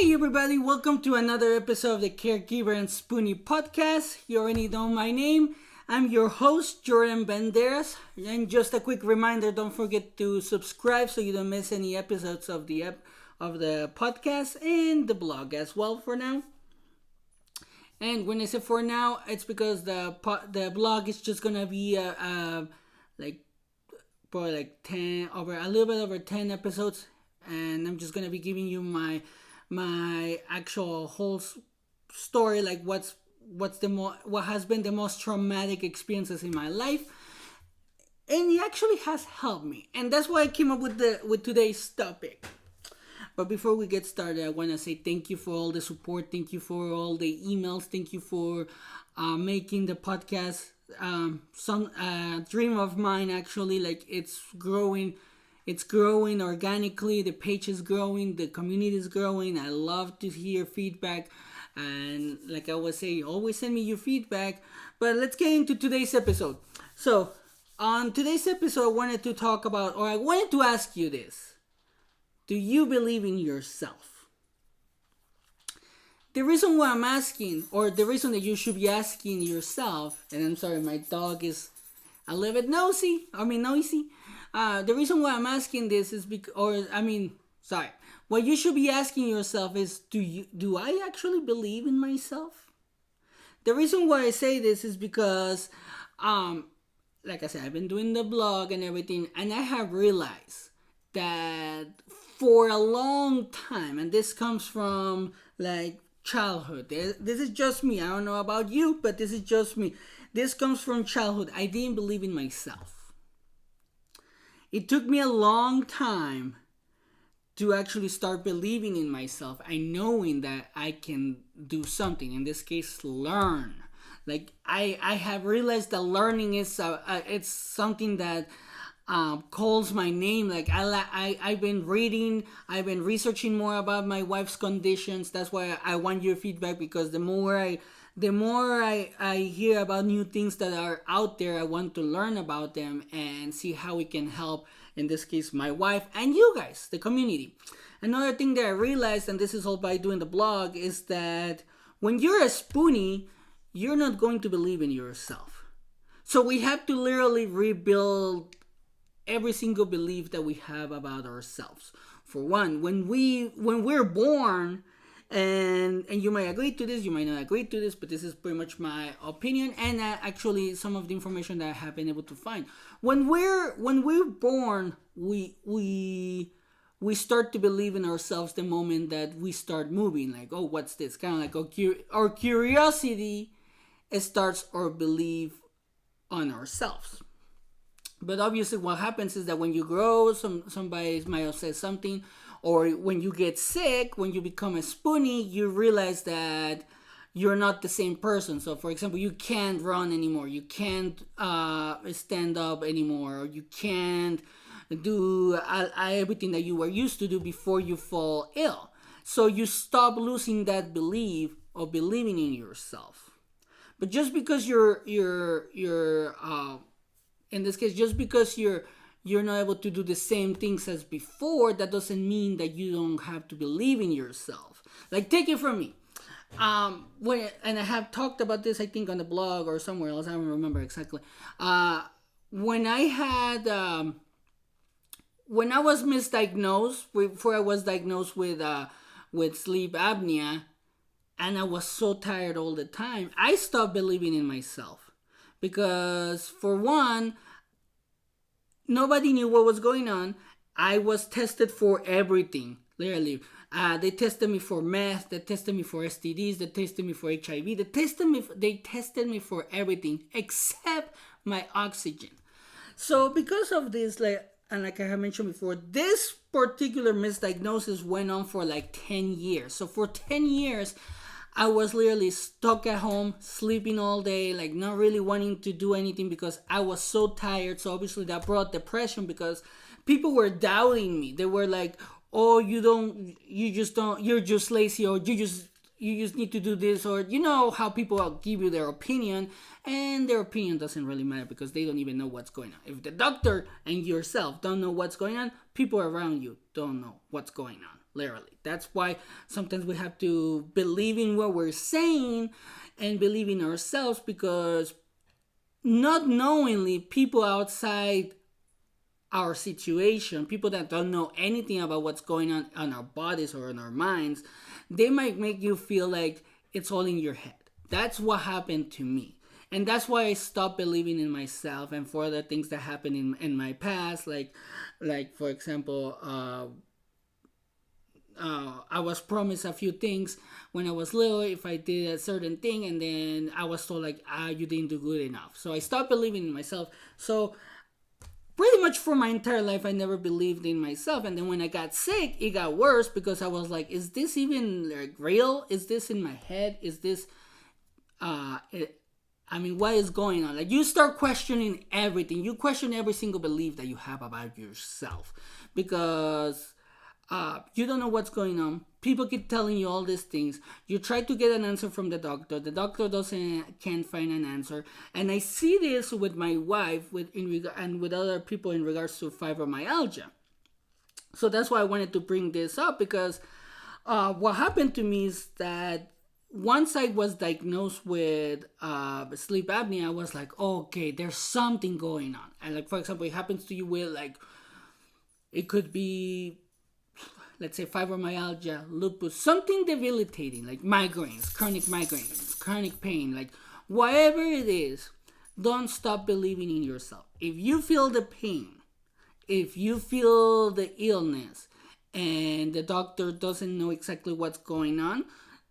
Hey everybody, welcome to another episode of the Caregiver and Spoonie podcast. You already know my name. I'm your host, Jordan Banderas. And just a quick reminder, don't forget to subscribe so you don't miss any episodes of the podcast and the blog as well for now. And when I say for now, it's because the blog is just gonna be like probably like 10 over a little bit over 10 episodes, and I'm just gonna be giving you my actual whole story, like what has been the most traumatic experiences in my life, and it actually has helped me, and that's why I came up with today's topic. But before we get started, I want to say thank you for all the support, thank you for all the emails, thank you for making the podcast some dream of mine. Actually, like it's growing organically. The page is growing, the community is growing. I love to hear feedback, and like I was saying, always send me your feedback. But let's get into today's episode. So on today's episode, I wanted to ask you this: do you believe in yourself? The reason why I'm asking, or the reason that you should be asking yourself, and I'm sorry, my dog is a little bit noisy. The reason why I'm asking this is what you should be asking yourself is, do I actually believe in myself? The reason why I say this is because, like I said, I've been doing the blog and everything, and I have realized that for a long time, and this comes from like childhood. This is just me. I don't know about you, but this is just me. This comes from childhood. I didn't believe in myself. It took me a long time to actually start believing in myself and knowing that I can do something. In this case, learn. Like I have realized that learning is it's something that calls my name. Like I've been reading, I've been researching more about my wife's conditions. That's why I want your feedback, because the more I hear about new things that are out there, I want to learn about them and see how we can help, in this case, my wife and you guys, the community. Another thing that I realized, and this is all by doing the blog, is that when you're a spoonie, you're not going to believe in yourself. So we have to literally rebuild every single belief that we have about ourselves. For one, when we're born, and you might agree to this, you might not agree to this, but this is pretty much my opinion, and actually some of the information that I have been able to find. When we're born, we start to believe in ourselves the moment that we start moving. Like, oh, what's this? Kind of like our curiosity starts our belief on ourselves. But obviously what happens is that when you grow, somebody might have said something, or when you get sick, when you become a spoonie, you realize that you're not the same person. So for example, you can't run anymore, you can't stand up anymore, or you can't do everything that you were used to do before you fall ill. So you stop losing that belief of believing in yourself. But just because you're in this case, just because you're not able to do the same things as before, that doesn't mean that you don't have to believe in yourself. Like, take it from me. And I have talked about this, I think, on the blog or somewhere else. I don't remember exactly. When I was misdiagnosed, before I was diagnosed with sleep apnea, and I was so tired all the time, I stopped believing in myself. Because for one, nobody knew what was going on. I was tested for everything, literally. They tested me for meth, they tested me for STDs, they tested me for HIV, they tested me for everything except my oxygen. So because of this, like I have mentioned before, this particular misdiagnosis went on for like 10 years. So for 10 years, I was literally stuck at home, sleeping all day, like not really wanting to do anything because I was so tired. So obviously that brought depression, because people were doubting me. They were like, oh, you're just lazy, or you just need to do this, or you know how people give you their opinion, and their opinion doesn't really matter because they don't even know what's going on. If the doctor and yourself don't know what's going on, people around you don't know what's going on. literally. That's why sometimes we have to believe in what we're saying and believe in ourselves, because not knowingly, people outside our situation, people that don't know anything about what's going on our bodies or in our minds, they might make you feel like it's all in your head. That's what happened to me. And that's why I stopped believing in myself, and for the things that happened in my past, like for example, I was promised a few things when I was little if I did a certain thing, and then I was told like, you didn't do good enough. So I stopped believing in myself. So pretty much for my entire life, I never believed in myself. And then when I got sick, it got worse, because I was like, is this even like real? Is this in my head? Is this, I mean, what is going on? Like, you start questioning everything. You question every single belief that you have about yourself, because you don't know what's going on. People keep telling you all these things. You try to get an answer from the doctor. The doctor can't find an answer. And I see this with my wife, and with other people in regards to fibromyalgia. So that's why I wanted to bring this up, because what happened to me is that once I was diagnosed with sleep apnea, I was like, okay, there's something going on. And like, for example, it happens to you with like, it could be, let's say, fibromyalgia, lupus, something debilitating, like migraines, chronic pain, like whatever it is. Don't stop believing in yourself. If you feel the pain, if you feel the illness, and the doctor doesn't know exactly what's going on,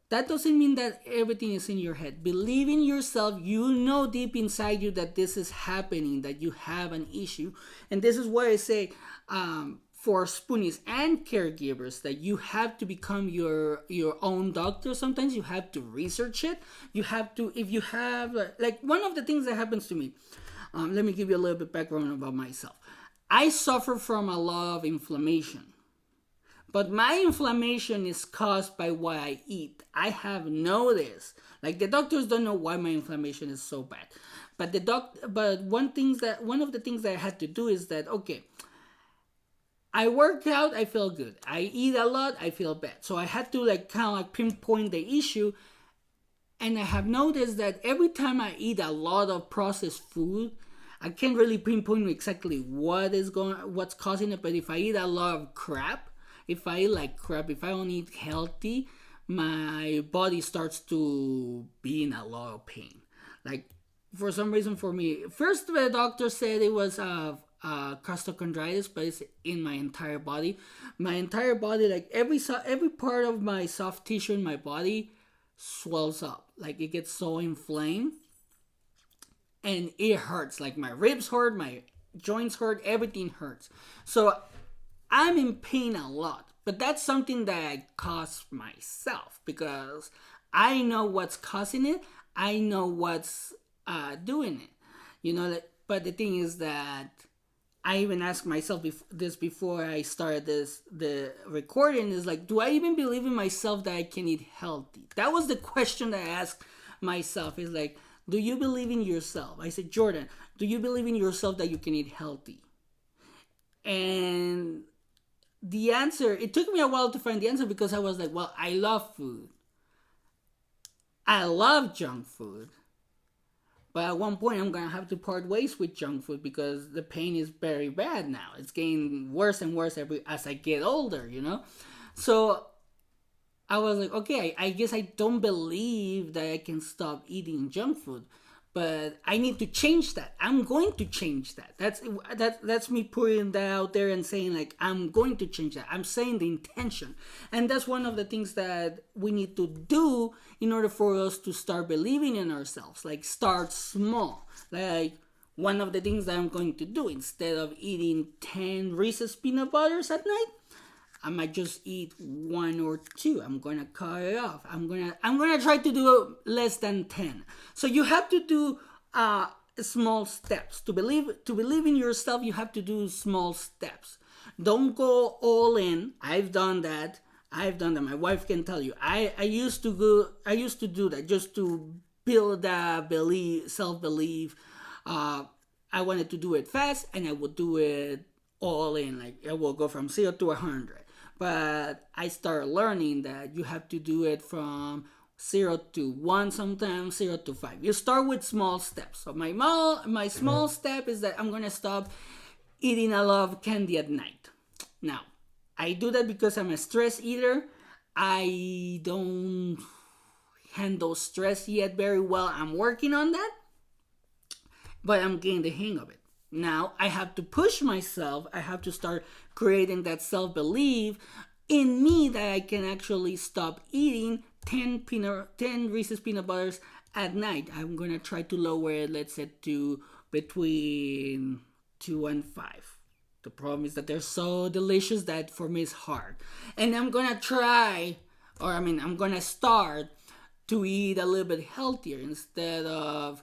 that doesn't mean that everything is in your head. Believe in yourself. You know deep inside you that this is happening, that you have an issue. And this is why I say, for spoonies and caregivers, that you have to become your own doctor. Sometimes you have to research it. You have to, if you have, like one of the things that happens to me, let me give you a little bit background about myself. I suffer from a lot of inflammation, but my inflammation is caused by what I eat. I have noticed, like the doctors don't know why my inflammation is so bad, but one of the things that I had to do is that, okay, I work out, I feel good. I eat a lot, I feel bad. So I had to like kind of like pinpoint the issue. And I have noticed that every time I eat a lot of processed food, I can't really pinpoint exactly what's causing it. But if I eat a lot of crap, if I don't eat healthy, my body starts to be in a lot of pain. Like, for some reason, for me, first the doctor said it was costochondritis, but it's in my entire body. My entire body, like every part of my soft tissue in my body swells up. Like, it gets so inflamed, and it hurts. Like, my ribs hurt, my joints hurt, everything hurts. So I'm in pain a lot. But that's something that I caused myself, because I know what's causing it. I know what's doing it. You know, but the thing is that I even asked myself this before I started the recording, is like, do I even believe in myself that I can eat healthy? That was the question that I asked myself, is like, do you believe in yourself? I said, Jordan, do you believe in yourself that you can eat healthy? And the answer, it took me a while to find the answer, because I was like, well, I love food. I love junk food. But at one point, I'm going to have to part ways with junk food, because the pain is very bad now. It's getting worse and worse as I get older, you know? So I was like, okay, I guess I don't believe that I can stop eating junk food. But I need to change that. I'm going to change that. That's me putting that out there and saying, like, I'm going to change that. I'm saying the intention. And that's one of the things that we need to do in order for us to start believing in ourselves. Like, start small. Like, one of the things that I'm going to do, instead of eating 10 Reese's peanut butters at night, I might just eat 1 or 2. I'm gonna cut it off. I'm gonna try to do less than 10. So you have to do small steps. To believe in yourself, you have to do small steps. Don't go all in. I've done that. My wife can tell you. I used to do that just to build that self-belief. I wanted to do it fast, and I would do it all in. Like, I will go from 0 to 100. But I started learning that you have to do it from 0 to 1, sometimes 0 to 5. You start with small steps. So my small step is that I'm gonna stop eating a lot of candy at night. Now, I do that because I'm a stress eater. I don't handle stress yet very well. I'm working on that, but I'm getting the hang of it. Now I have to push myself. I have to start creating that self belief in me that I can actually stop eating 10 Reese's peanut butters at night. I'm gonna try to lower it, let's say, to between 2 and 5. The problem is that they're so delicious that for me it's hard. And I'm gonna try, or I mean, I'm gonna start to eat a little bit healthier instead of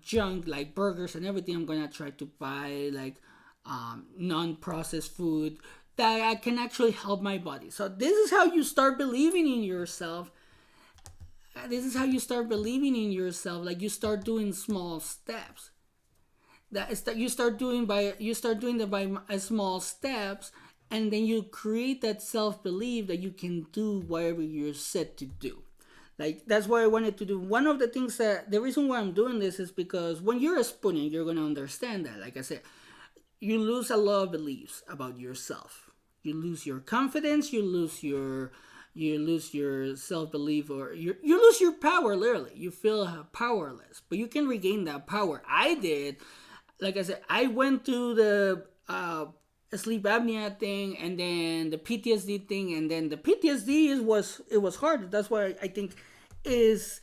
junk like burgers and everything. I'm gonna try to buy like non-processed food that I can actually help my body. So this is how you start believing in yourself. This is how you start believing in yourself. Like you start doing small steps. That is that you start doing that by small steps, and then you create that self belief that you can do whatever you're set to do. Like that's what I wanted to do. One of the things that the reason why I'm doing this is because when you're a spoonie, you're gonna understand that. Like I said, you lose a lot of beliefs about yourself. You lose your confidence. You lose your self belief, or you lose your power. Literally, you feel powerless. But you can regain that power. I did. Like I said, I went through the sleep apnea thing, and then the PTSD thing, and then the PTSD was hard. That's why I think is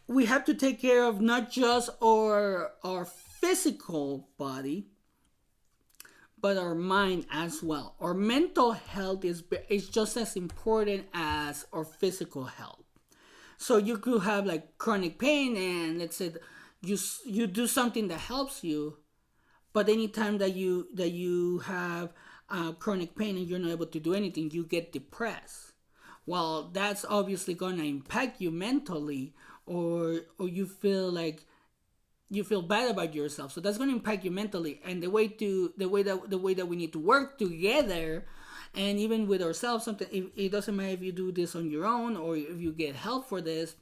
we have to take care of not just our physical body, but our mind as well. Our mental health is just as important as our physical health. So you could have like chronic pain, and let's say you do something that helps you, but anytime that you have chronic pain and you're not able to do anything, you get depressed. Well, that's obviously gonna impact you mentally, or you feel bad about yourself. So that's gonna impact you mentally. And the way that we need to work together, and even with ourselves, something it doesn't matter if you do this on your own or if you get help for this,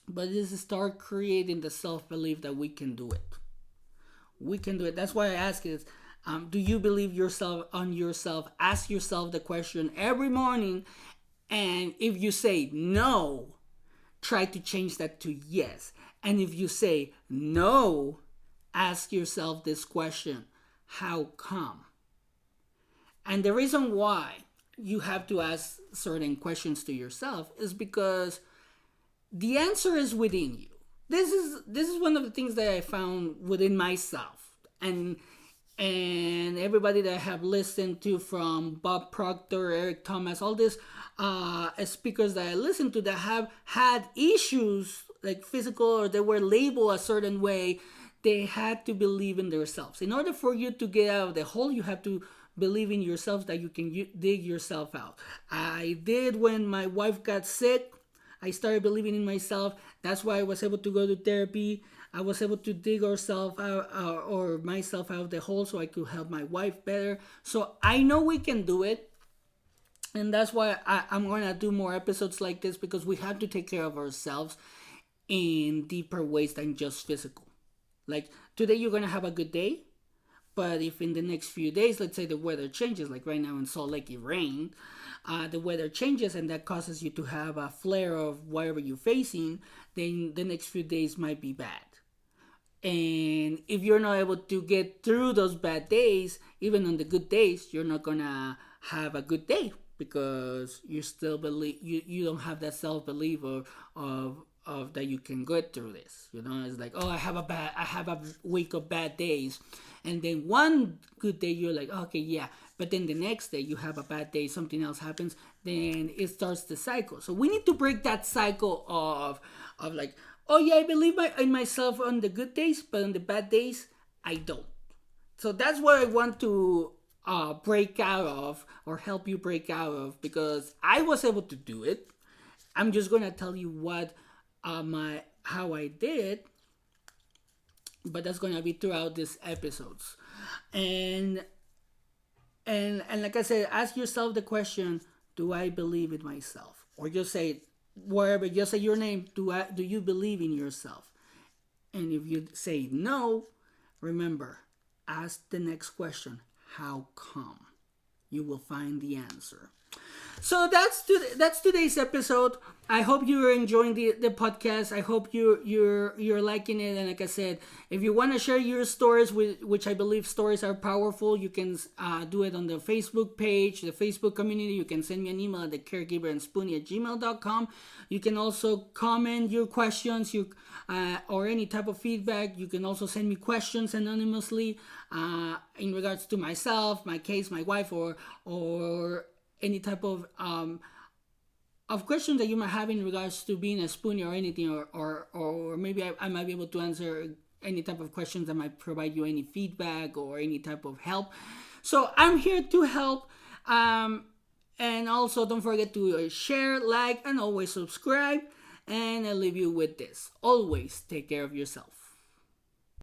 but this is start creating the self belief that we can do it. We can do it. That's why I ask is, do you believe yourself on yourself? Ask yourself the question every morning, and if you say no, try to change that to yes. And if you say no, ask yourself this question: how come? And the reason why you have to ask certain questions to yourself is because the answer is within you. This is one of the things that I found within myself, and everybody that I have listened to, from Bob Proctor, Eric Thomas, all these speakers that I listened to that have had issues like physical, or they were labeled a certain way. They had to believe in themselves. In order for you to get out of the hole, you have to believe in yourself that you can dig yourself out. I did when my wife got sick. I started believing in myself. That's why I was able to go to therapy. I was able to dig ourselves out, or myself out of the hole, so I could help my wife better. So I know we can do it. And that's why I'm going to do more episodes like this, because we have to take care of ourselves in deeper ways than just physical. Like today, you're going to have a good day. But if in the next few days, let's say the weather changes, like right now in Salt Lake, it rained, the weather changes and that causes you to have a flare of whatever you're facing, then the next few days might be bad. And if you're not able to get through those bad days, even on the good days, you're not gonna have a good day, because you still believe you don't have that self belief of that you can get through this. It's like, oh, I have a week of bad days, and then one good day you're like, okay, yeah, but then the next day you have a bad day, something else happens, then it starts the cycle. So we need to break that cycle of like, oh yeah, I believe in myself on the good days, but on the bad days I don't. So that's what I want to break out of, or help you break out of, because I was able to do it. I'm just gonna tell you what how I did it, but that's gonna be throughout these episodes. And And like I said, ask yourself the question: do I believe in myself? Or just say wherever, just say your name. Do you believe in yourself? And if you say no, remember, ask the next question: how come? You will find the answer. So that's today's episode. I hope you're enjoying the podcast. I hope you're liking it. And like I said, if you want to share your stories, which I believe stories are powerful, you can do it on the Facebook page, the Facebook community. You can send me an email at the caregiver and spoony at gmail.com. You can also comment your questions, or any type of feedback. You can also send me questions anonymously in regards to myself, my case, my wife, or any type of questions that you might have in regards to being a spoonie or anything, or maybe I might be able to answer any type of questions that might provide you any feedback or any type of help. So I'm here to help. And also don't forget to share, like, and always subscribe. And I leave you with this: always take care of yourself.